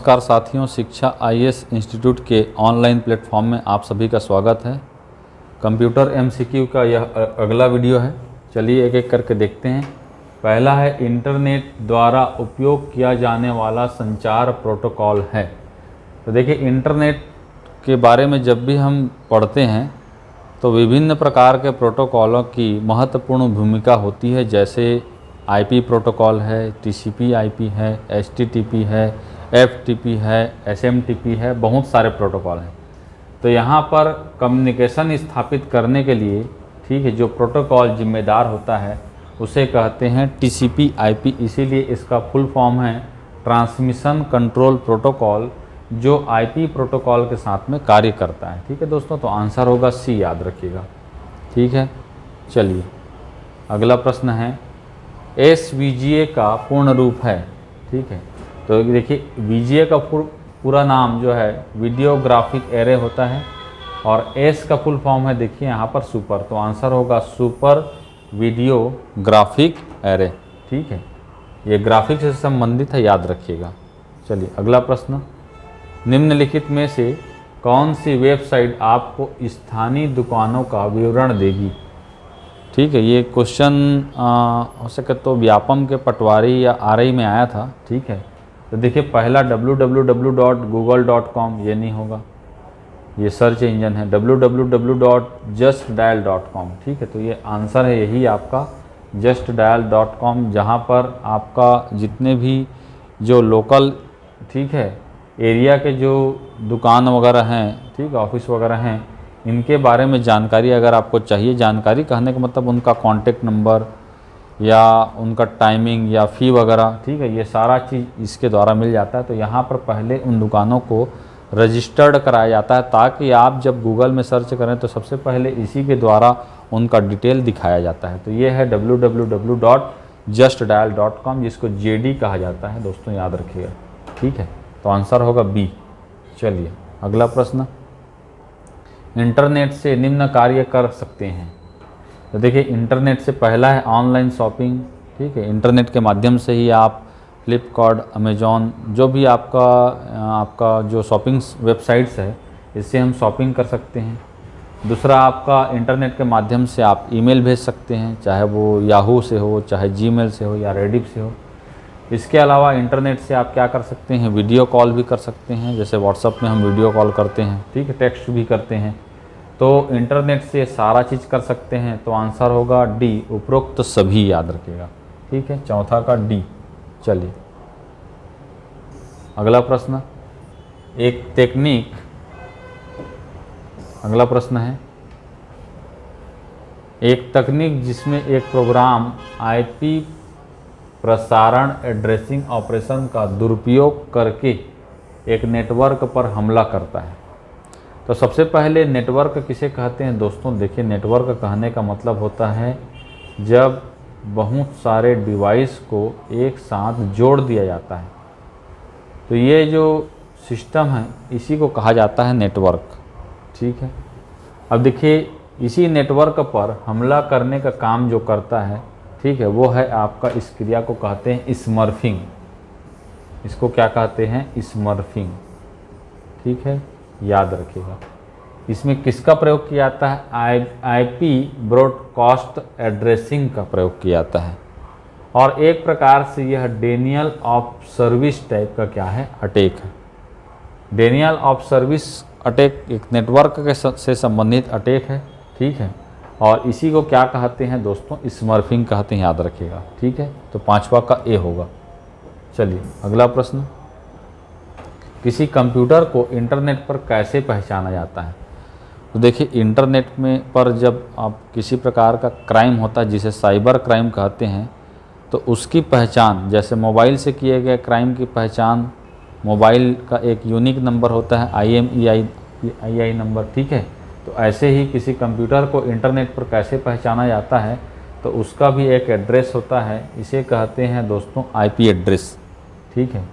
नमस्कार साथियों, शिक्षा आईएएस इंस्टीट्यूट के ऑनलाइन प्लेटफॉर्म में आप सभी का स्वागत है। कंप्यूटर एमसीक्यू का यह अगला वीडियो है। चलिए एक एक करके देखते हैं। पहला है इंटरनेट द्वारा उपयोग किया जाने वाला संचार प्रोटोकॉल है। तो देखिए, इंटरनेट के बारे में जब भी हम पढ़ते हैं तो विभिन्न प्रकार के प्रोटोकॉलों की महत्वपूर्ण भूमिका होती है। जैसे आईपी प्रोटोकॉल है, टीसीपी आईपी है, एचटीटीपी है, एफटीपी है, एसएमटीपी है, बहुत सारे प्रोटोकॉल हैं। तो यहाँ पर कम्युनिकेशन स्थापित करने के लिए, ठीक है, जो प्रोटोकॉल जिम्मेदार होता है उसे कहते हैं टीसीपी आईपी। इसीलिए इसका फुल फॉर्म है ट्रांसमिशन कंट्रोल प्रोटोकॉल, जो आईपी प्रोटोकॉल के साथ में कार्य करता है। ठीक है दोस्तों, तो आंसर होगा सी, याद रखिएगा। ठीक है, चलिए अगला प्रश्न है, एसवीजीए का पूर्ण रूप है। ठीक है, तो देखिए वीजीए का पूरा नाम जो है वीडियो ग्राफिक एरे होता है, और एस का फुल फॉर्म है, देखिए यहाँ पर सुपर, तो आंसर होगा सुपर वीडियो ग्राफिक एरे। ठीक है, ये ग्राफिक से संबंधित है, याद रखिएगा। चलिए अगला प्रश्न, निम्नलिखित में से कौन सी वेबसाइट आपको स्थानीय दुकानों का विवरण देगी। ठीक है, ये क्वेश्चन हो सके तो व्यापम के पटवारी या आरआई में आया था। ठीक है, तो देखिए पहला www.google.com ये नहीं होगा, ये सर्च इंजन है। www.justdial.com, ठीक है, तो ये आंसर है यही आपका justdial.com, जहाँ पर आपका जितने भी जो लोकल, ठीक है, एरिया के जो दुकान वगैरह हैं, ठीक, ऑफिस वगैरह हैं, इनके बारे में जानकारी अगर आपको चाहिए, जानकारी कहने का मतलब उनका कॉन्टेक्ट नंबर या उनका टाइमिंग या फ़ी वगैरह, ठीक है, ये सारा चीज़ इसके द्वारा मिल जाता है। तो यहाँ पर पहले उन दुकानों को रजिस्टर्ड कराया जाता है, ताकि आप जब गूगल में सर्च करें तो सबसे पहले इसी के द्वारा उनका डिटेल दिखाया जाता है। तो ये है www.justdial.com, जिसको जेडी कहा जाता है दोस्तों, याद रखिएगा। ठीक है, तो आंसर होगा बी। चलिए अगला प्रश्न, इंटरनेट से निम्न कार्य कर सकते हैं। तो देखिए इंटरनेट से पहला है ऑनलाइन शॉपिंग। ठीक है, इंटरनेट के माध्यम से ही आप फ्लिपकार्ट, अमेजॉन, जो भी आपका जो शॉपिंग वेबसाइट्स है, इससे हम शॉपिंग कर सकते हैं। दूसरा, आपका इंटरनेट के माध्यम से आप ईमेल भेज सकते हैं, चाहे वो याहू से हो, चाहे जीमेल से हो या रेडिफ से हो। इसके अलावा इंटरनेट से आप क्या कर सकते हैं, वीडियो कॉल भी कर सकते हैं, जैसे व्हाट्सएप में हम वीडियो कॉल करते हैं, ठीक है, टेक्स्ट भी करते हैं। तो इंटरनेट से सारा चीज़ कर सकते हैं, तो आंसर होगा डी, उपरोक्त सभी, याद रखिएगा। ठीक है, चौथा का डी। चलिए अगला प्रश्न, एक टेक्निक, अगला प्रश्न है, एक तकनीक जिसमें एक प्रोग्राम आईपी प्रसारण एड्रेसिंग ऑपरेशन का दुरुपयोग करके एक नेटवर्क पर हमला करता है। तो सबसे पहले नेटवर्क किसे कहते हैं दोस्तों। देखिए, नेटवर्क कहने का मतलब होता है जब बहुत सारे डिवाइस को एक साथ जोड़ दिया जाता है, तो ये जो सिस्टम है इसी को कहा जाता है नेटवर्क। ठीक है, अब देखिए इसी नेटवर्क पर हमला करने का काम जो करता है, ठीक है, वो है आपका, इस क्रिया को कहते हैं स्मर्फिंग। इसको क्या कहते हैं, स्मर्फिंग। ठीक है, याद रखिएगा। इसमें किसका प्रयोग किया जाता है, आईपी ब्रॉडकास्ट एड्रेसिंग का प्रयोग किया जाता है। और एक प्रकार से यह डेनियल ऑफ सर्विस टाइप का क्या है, अटैक है। डेनियल ऑफ सर्विस अटैक एक नेटवर्क के से संबंधित अटैक है। ठीक है, और इसी को क्या कहते हैं दोस्तों, स्मर्फिंग कहते हैं, याद रखिएगा। ठीक है, तो पांचवा का ए होगा। चलिए अगला प्रश्न, किसी कंप्यूटर को इंटरनेट पर कैसे पहचाना जाता है। तो देखिए इंटरनेट में पर जब आप किसी प्रकार का क्राइम होता है, जिसे साइबर क्राइम कहते हैं, तो उसकी पहचान, जैसे मोबाइल से किए गए क्राइम की पहचान, मोबाइल का एक यूनिक नंबर होता है, IMEI नंबर। ठीक है, तो ऐसे ही किसी कंप्यूटर को इंटरनेट पर कैसे पहचाना जाता है, तो उसका भी एक एड्रेस होता है, इसे कहते हैं दोस्तों IP एड्रेस। ठीक है,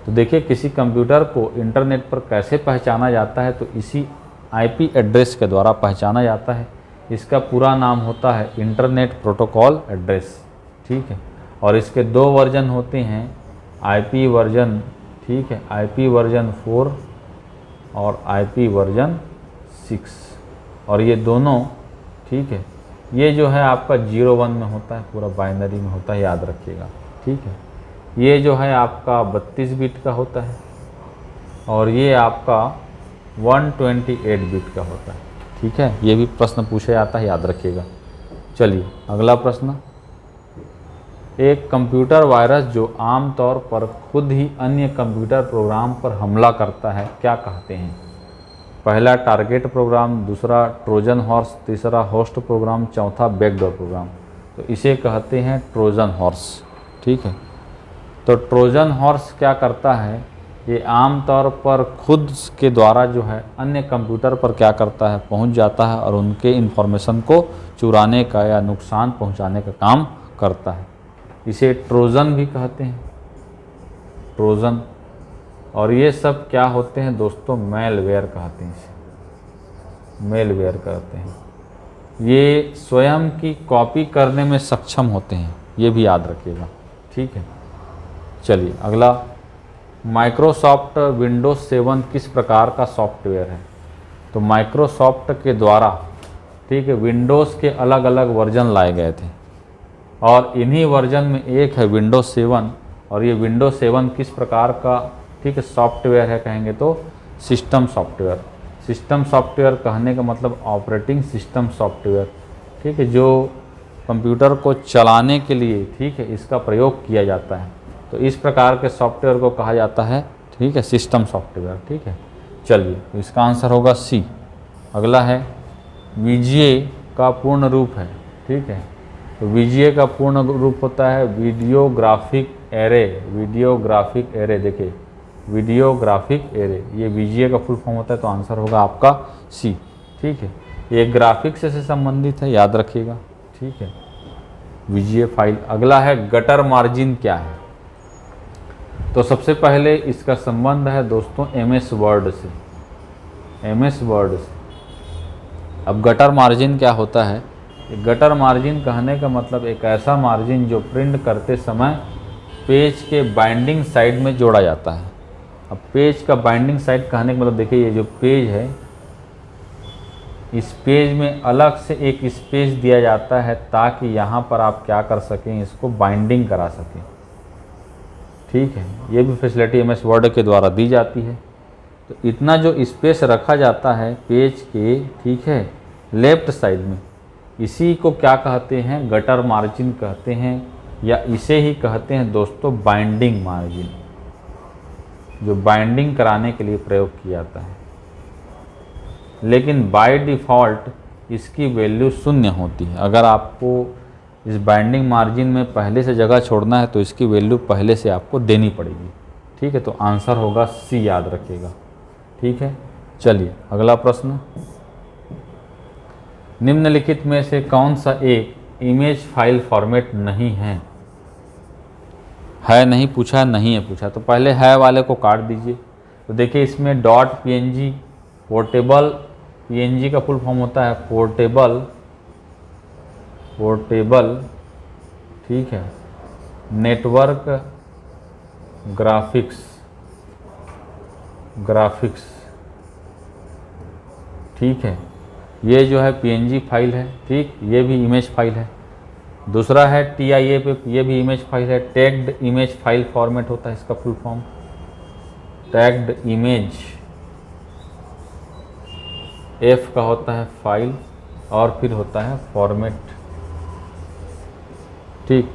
तो देखिए किसी कंप्यूटर को इंटरनेट पर कैसे पहचाना जाता है, तो इसी IP एड्रेस के द्वारा पहचाना जाता है। इसका पूरा नाम होता है इंटरनेट प्रोटोकॉल एड्रेस। ठीक है, और इसके दो वर्जन होते हैं, IP वर्जन ठीक है, IP वर्जन 4 और IP वर्जन 6, और ये दोनों, ठीक है, ये जो है आपका 01 में होता है, पूरा बाइनरी में होता है, याद रखिएगा। ठीक है, ये जो है आपका 32 बिट का होता है और ये आपका 128 बिट का होता है। ठीक है, ये भी प्रश्न पूछा जाता है, याद रखिएगा। चलिए अगला प्रश्न, एक कंप्यूटर वायरस जो आमतौर पर खुद ही अन्य कंप्यूटर प्रोग्राम पर हमला करता है क्या कहते हैं? पहला टारगेट प्रोग्राम, दूसरा ट्रोजन हॉर्स, तीसरा होस्ट प्रोग्राम, चौथा बैकडोर प्रोग्राम। तो इसे कहते हैं ट्रोजन हॉर्स। ठीक है, तो ट्रोजन हॉर्स क्या करता है, ये आमतौर पर खुद के द्वारा जो है अन्य कंप्यूटर पर क्या करता है, पहुंच जाता है और उनके इन्फॉर्मेशन को चुराने का या नुकसान पहुंचाने का काम करता है। इसे ट्रोजन भी कहते हैं, ट्रोजन। और ये सब क्या होते हैं दोस्तों, मेलवेयर कहते हैं इसे, मेलवेयर कहते हैं। ये स्वयं की कॉपी करने में सक्षम होते हैं, ये भी याद रखिएगा। ठीक है, चलिए अगला, माइक्रोसॉफ्ट विंडोज 7 किस प्रकार का सॉफ्टवेयर है? तो माइक्रोसॉफ्ट के द्वारा, ठीक है, विंडोज़ के अलग अलग वर्जन लाए गए थे और इन्हीं वर्जन में एक है विंडोज 7। और ये विंडोज 7 किस प्रकार का, ठीक है, सॉफ्टवेयर है कहेंगे तो सिस्टम सॉफ्टवेयर। सिस्टम सॉफ्टवेयर कहने का मतलब ऑपरेटिंग सिस्टम सॉफ्टवेयर, ठीक है, जो कंप्यूटर को चलाने के लिए, ठीक है, इसका प्रयोग किया जाता है। तो इस प्रकार के सॉफ्टवेयर को कहा जाता है, ठीक है, सिस्टम सॉफ्टवेयर। ठीक है, चलिए तो इसका आंसर होगा सी। अगला है, VGA का पूर्ण रूप है। ठीक है, तो VGA का पूर्ण रूप होता है video graphic array. Video graphic array, देखिए वीडियो ग्राफिक एरे, ये VGA का फुल फॉर्म होता है, तो आंसर होगा आपका सी। ठीक है, ये ग्राफिक्स से संबंधित है, याद रखिएगा। ठीक है, VGA फाइल। अगला है, गटर मार्जिन क्या है? तो सबसे पहले इसका संबंध है दोस्तों MS वर्ड से, MS वर्ड से। अब गटर मार्जिन क्या होता है? गटर मार्जिन कहने का मतलब एक ऐसा मार्जिन जो प्रिंट करते समय पेज के बाइंडिंग साइड में जोड़ा जाता है। अब पेज का बाइंडिंग साइड कहने का मतलब, देखिए ये जो पेज है, इस पेज में अलग से एक स्पेस दिया जाता है ताकि यहाँ पर आप क्या कर सकें, इसको बाइंडिंग करा सकें। ठीक है, ये भी फैसिलिटी MS वर्ड के द्वारा दी जाती है। तो इतना जो स्पेस रखा जाता है पेज के, ठीक है, लेफ्ट साइड में, इसी को क्या कहते हैं, गटर मार्जिन कहते हैं, या इसे ही कहते हैं दोस्तों बाइंडिंग मार्जिन, जो बाइंडिंग कराने के लिए प्रयोग किया जाता है। लेकिन बाय डिफ़ॉल्ट इसकी वैल्यू 0 होती है। अगर आपको इस बाइंडिंग मार्जिन में पहले से जगह छोड़ना है तो इसकी वैल्यू पहले से आपको देनी पड़ेगी। ठीक है, तो आंसर होगा सी, याद रखिएगा। ठीक है, चलिए अगला प्रश्न, निम्नलिखित में से कौन सा एक इमेज फाइल फॉर्मेट नहीं है? है नहीं पूछा, नहीं है पूछा, तो पहले है वाले को काट दीजिए। तो देखिए इसमें .png, पोर्टेबल PNG का फुल फॉर्म होता है पोर्टेबल, ठीक है, नेटवर्क ग्राफिक्स, ठीक है, ये जो है PNG फाइल है। ठीक, ये भी इमेज फाइल है। दूसरा है TIA पे, ये भी इमेज फाइल है। टैग्ड इमेज फाइल फॉर्मेट होता है इसका full form, tagged image, F का होता है फाइल और फिर होता है फॉर्मेट। ठीक,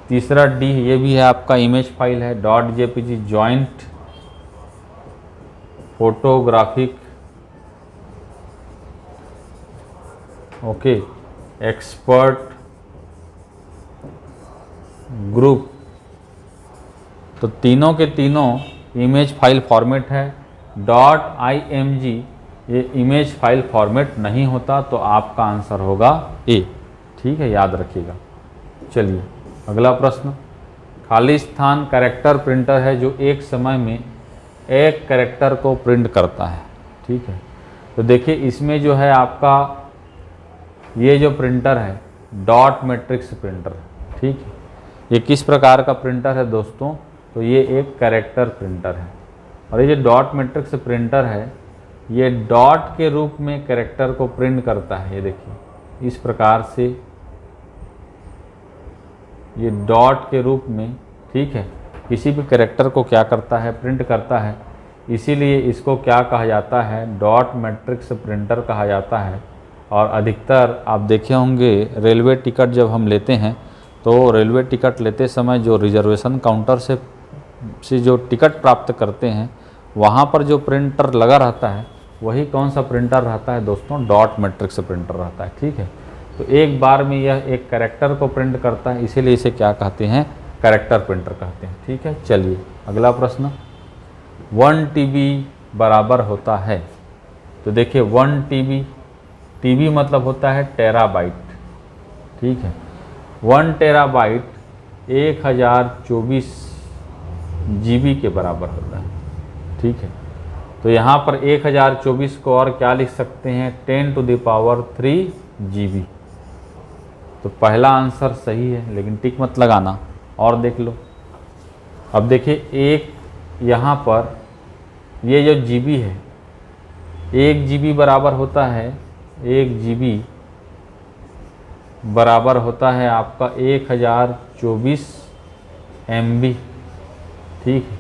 तीसरा D, ये भी है आपका इमेज फाइल है। .jpg joint photographic, okay, expert group. तो तीनों के तीनों इमेज फाइल फॉर्मेट है। .img ये इमेज फाइल फॉर्मेट नहीं होता, तो आपका आंसर होगा ए। ठीक है, याद रखिएगा। चलिए अगला प्रश्न, खाली स्थान कैरेक्टर प्रिंटर है जो एक समय में एक कैरेक्टर को प्रिंट करता है। ठीक है, तो देखिए इसमें जो है आपका ये जो प्रिंटर है डॉट मैट्रिक्स प्रिंटर। ठीक है, ये किस प्रकार का प्रिंटर है दोस्तों? तो ये एक कैरेक्टर प्रिंटर है। और ये जो डॉट मैट्रिक्स प्रिंटर है ये डॉट के रूप में कैरेक्टर को प्रिंट करता है। ये देखिए इस प्रकार से ये डॉट के रूप में, ठीक है, किसी भी कैरेक्टर को क्या करता है, प्रिंट करता है। इसीलिए इसको क्या कहा जाता है, डॉट मैट्रिक्स प्रिंटर कहा जाता है। और अधिकतर आप देखे होंगे रेलवे टिकट जब हम लेते हैं तो रेलवे टिकट लेते समय जो रिजर्वेशन काउंटर से जो टिकट प्राप्त करते हैं वहाँ पर जो प्रिंटर लगा रहता है वही कौन सा प्रिंटर रहता है दोस्तों, डॉट मैट्रिक्स प्रिंटर रहता है। ठीक है, तो एक बार में यह एक कैरेक्टर को प्रिंट करता है, इसीलिए इसे क्या कहते हैं, कैरेक्टर प्रिंटर कहते हैं। ठीक है, चलिए अगला प्रश्न, 1 TB बराबर होता है। तो देखिए 1 TB मतलब होता है टेराबाइट। ठीक है, 1 टेराबाइट 1024 GB के बराबर होता है। ठीक है, तो यहाँ पर 1024 को और क्या लिख सकते हैं, 10⁻³ GB। तो पहला आंसर सही है, लेकिन टिक मत लगाना और देख लो। अब देखिए एक यहाँ पर ये जो GB है, 1 GB बराबर होता है, 1 GB बराबर होता है आपका 1024 MB। ठीक है,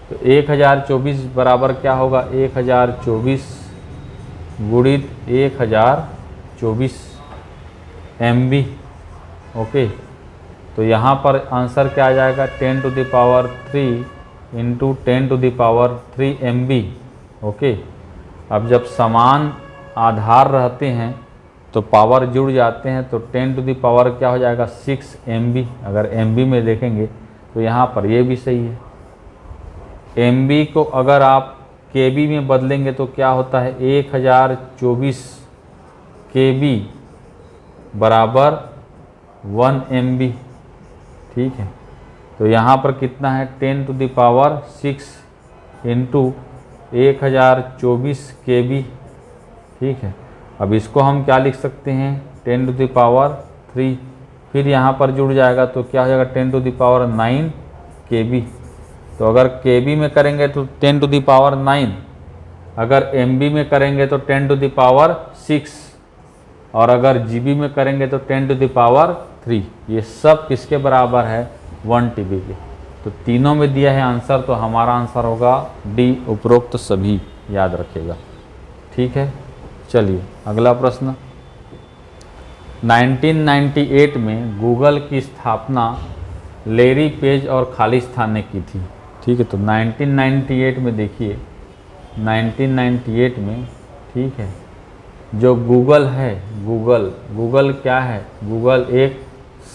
तो 1024 बराबर क्या होगा, 1024 गुणित 1024 MB। ओके, तो यहाँ पर आंसर क्या आ जाएगा, 10⁻³ इंटू 10⁻³ MB। ओके, अब जब समान आधार रहते हैं तो पावर जुड़ जाते हैं, तो 10⁻³ क्या हो जाएगा, 6 MB। अगर MB में देखेंगे तो यहाँ पर ये भी सही है। MB को अगर आप KB में बदलेंगे तो क्या होता है, 1024 KB बराबर 1 MB। ठीक है, तो यहाँ पर कितना है, 10⁻6 इंटू 1024 KB। ठीक है, अब इसको हम क्या लिख सकते हैं, 10⁻3, फिर यहाँ पर जुड़ जाएगा तो क्या हो जाएगा, 10⁹ KB। तो अगर KB में करेंगे तो 10⁹, अगर MB में करेंगे तो 10⁶, और अगर GB में करेंगे तो 10⁻3। ये सब किसके बराबर है, 1 TB के। तो तीनों में दिया है आंसर, तो हमारा आंसर होगा D, उपरोक्त सभी, याद रखिएगा। ठीक है, चलिए अगला प्रश्न, 1998 में गूगल की स्थापना लैरी पेज और खालिस्तान ने की थी। ठीक है, तो 1998 में देखिए, 1998 में, ठीक है, जो गूगल है, गूगल क्या है, गूगल एक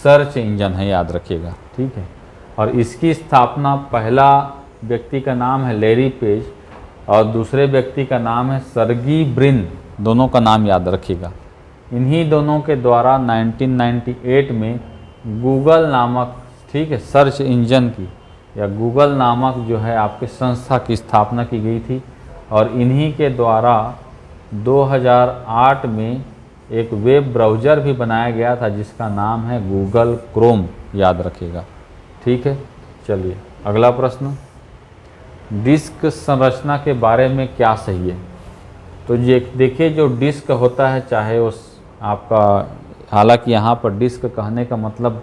सर्च इंजन है, याद रखिएगा। ठीक है, और इसकी स्थापना, पहला व्यक्ति का नाम है लैरी पेज और दूसरे व्यक्ति का नाम है सर्गी ब्रिन, दोनों का नाम याद रखिएगा। इन्हीं दोनों के द्वारा 1998 में गूगल नामक, ठीक है, सर्च इंजन की या गूगल नामक जो है आपके संस्था की स्थापना की गई थी। और इन्हीं के द्वारा 2008 में एक वेब ब्राउज़र भी बनाया गया था जिसका नाम है गूगल क्रोम, याद रखिएगा। ठीक है, चलिए अगला प्रश्न, डिस्क संरचना के बारे में क्या सही है। तो ये देखिए, जो डिस्क होता है, चाहे उस आपका, हालांकि यहाँ पर डिस्क कहने का मतलब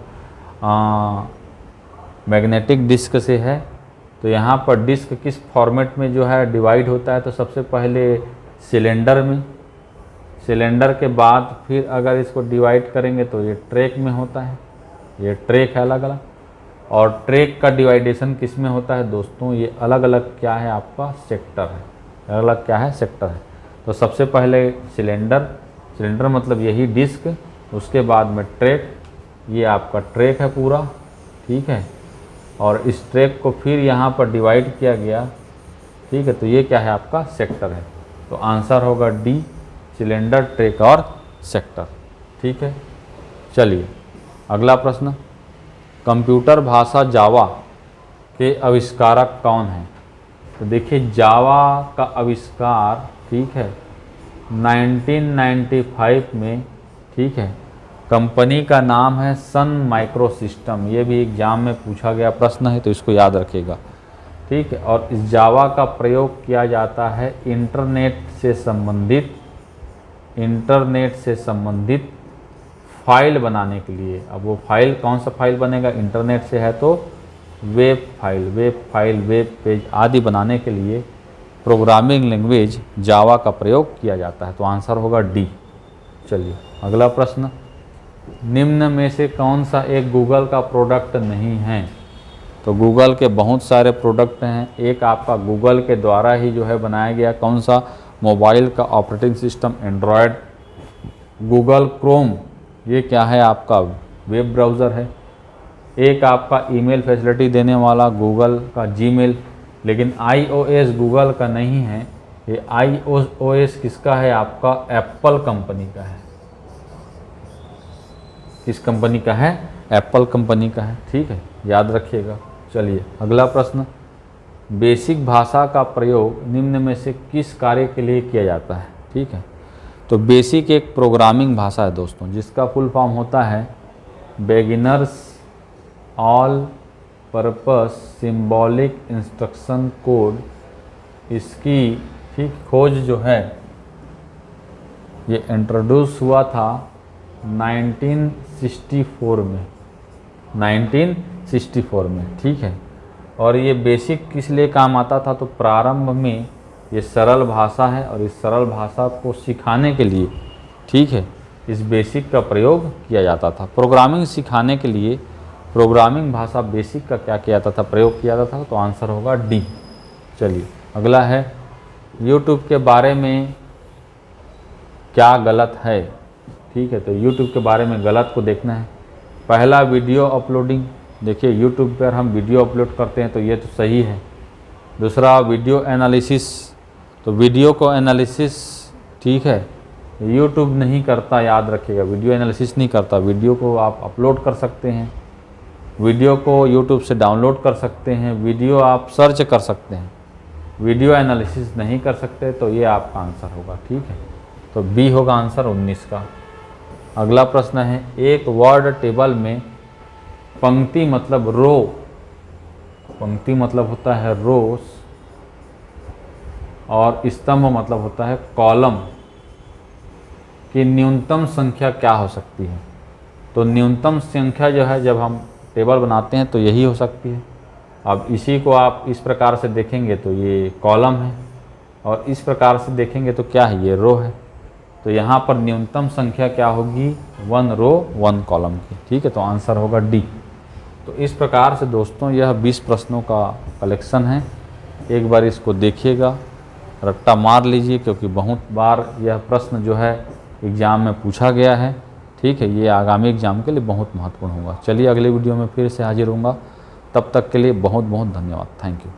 मैग्नेटिक डिस्क से है, तो यहाँ पर डिस्क किस फॉर्मेट में जो है डिवाइड होता है, तो सबसे पहले सिलेंडर में, सिलेंडर के बाद फिर अगर इसको डिवाइड करेंगे तो ये ट्रैक में होता है, ये ट्रैक है अलग अलग। और ट्रैक का डिवाइडेशन किस में होता है दोस्तों, ये अलग अलग क्या है आपका, सेक्टर है, अलग अलग क्या है, सेक्टर है। तो सबसे पहले सिलेंडर, सिलेंडर मतलब यही डिस्क, उसके बाद में ट्रैक, ये आपका ट्रैक है पूरा। ठीक है, और इस ट्रैक को फिर यहाँ पर डिवाइड किया गया। ठीक है, तो ये क्या है आपका, सेक्टर है। तो आंसर होगा डी, सिलेंडर, ट्रैक और सेक्टर। ठीक है, चलिए अगला प्रश्न, कंप्यूटर भाषा जावा के आविष्कारक कौन हैं। तो देखिए जावा का आविष्कार, ठीक है, 1995 में, ठीक है, कंपनी का नाम है सन माइक्रो सिस्टम। ये भी एग्जाम में पूछा गया प्रश्न है, तो इसको याद रखिएगा, ठीक है। और इस जावा का प्रयोग किया जाता है इंटरनेट से संबंधित फाइल बनाने के लिए। अब वो फाइल कौन सा फाइल बनेगा, इंटरनेट से है तो वेब फाइल, वेब पेज आदि बनाने के लिए प्रोग्रामिंग लैंग्वेज जावा का प्रयोग किया जाता है। तो आंसर होगा डी। चलिए अगला प्रश्न, निम्न में से कौन सा एक गूगल का प्रोडक्ट नहीं है। तो गूगल के बहुत सारे प्रोडक्ट हैं। एक आपका गूगल के द्वारा ही जो है बनाया गया कौन सा, मोबाइल का operating system Android. Google Chrome ये क्या है, आपका वेब ब्राउज़र है। एक आपका ईमेल फैसिलिटी देने वाला गूगल का जीमेल, लेकिन iOS गूगल का नहीं है। ये iOS किसका है, आपका एप्पल कंपनी का है। किस कंपनी का है, एप्पल कंपनी का है, ठीक है, याद रखिएगा। चलिए अगला प्रश्न, बेसिक भाषा का प्रयोग निम्न में से किस कार्य के लिए किया जाता है, ठीक है। तो बेसिक एक प्रोग्रामिंग भाषा है दोस्तों, जिसका फुल फॉर्म होता है beginners all purpose symbolic instruction code. इसकी ठीक खोज जो है ये इंट्रोड्यूस हुआ था 1964 में, ठीक है। और ये बेसिक किस लिए काम आता था, तो प्रारंभ में ये सरल भाषा है और इस सरल भाषा को सिखाने के लिए, ठीक है, इस बेसिक का प्रयोग किया जाता था। प्रोग्रामिंग सिखाने के लिए प्रोग्रामिंग भाषा बेसिक का क्या किया जाता था, प्रयोग किया जाता था। तो आंसर होगा डी। चलिए अगला है, यूट्यूब के बारे में क्या गलत है, ठीक है। तो यूट्यूब के बारे में गलत को देखना है। पहला वीडियो अपलोडिंग, देखिए यूट्यूब पर हम वीडियो अपलोड करते हैं तो ये तो सही है। दूसरा वीडियो एनालिसिस, तो वीडियो को एनालिसिस, ठीक है, यूट्यूब नहीं करता, याद रखिएगा, वीडियो एनालिसिस नहीं करता। वीडियो को आप अपलोड कर सकते हैं, वीडियो को यूट्यूब से डाउनलोड कर सकते हैं, वीडियो आप सर्च कर सकते हैं, वीडियो एनालिसिस नहीं कर सकते। तो ये आपका आंसर होगा, ठीक है। तो बी होगा आंसर 19 का। अगला प्रश्न है, एक वर्ड टेबल में पंक्ति मतलब रो, पंक्ति मतलब होता है रोस, और स्तंभ मतलब होता है कॉलम की न्यूनतम संख्या क्या हो सकती है। तो न्यूनतम संख्या जो है जब हम टेबल बनाते हैं तो यही हो सकती है। अब इसी को आप इस प्रकार से देखेंगे तो ये कॉलम है, और इस प्रकार से देखेंगे तो क्या है, ये रो है। तो यहाँ पर न्यूनतम संख्या क्या होगी, 1 रो 1 कॉलम की, ठीक है। तो आंसर होगा डी। तो इस प्रकार से दोस्तों यह 20 प्रश्नों का कलेक्शन है। एक बार इसको देखिएगा, रट्टा मार लीजिए, क्योंकि बहुत बार यह प्रश्न जो है एग्ज़ाम में पूछा गया है, ठीक है। ये आगामी एग्ज़ाम के लिए बहुत महत्वपूर्ण होगा। चलिए अगले वीडियो में फिर से हाजिर होऊंगा, तब तक के लिए बहुत बहुत धन्यवाद। Thank you.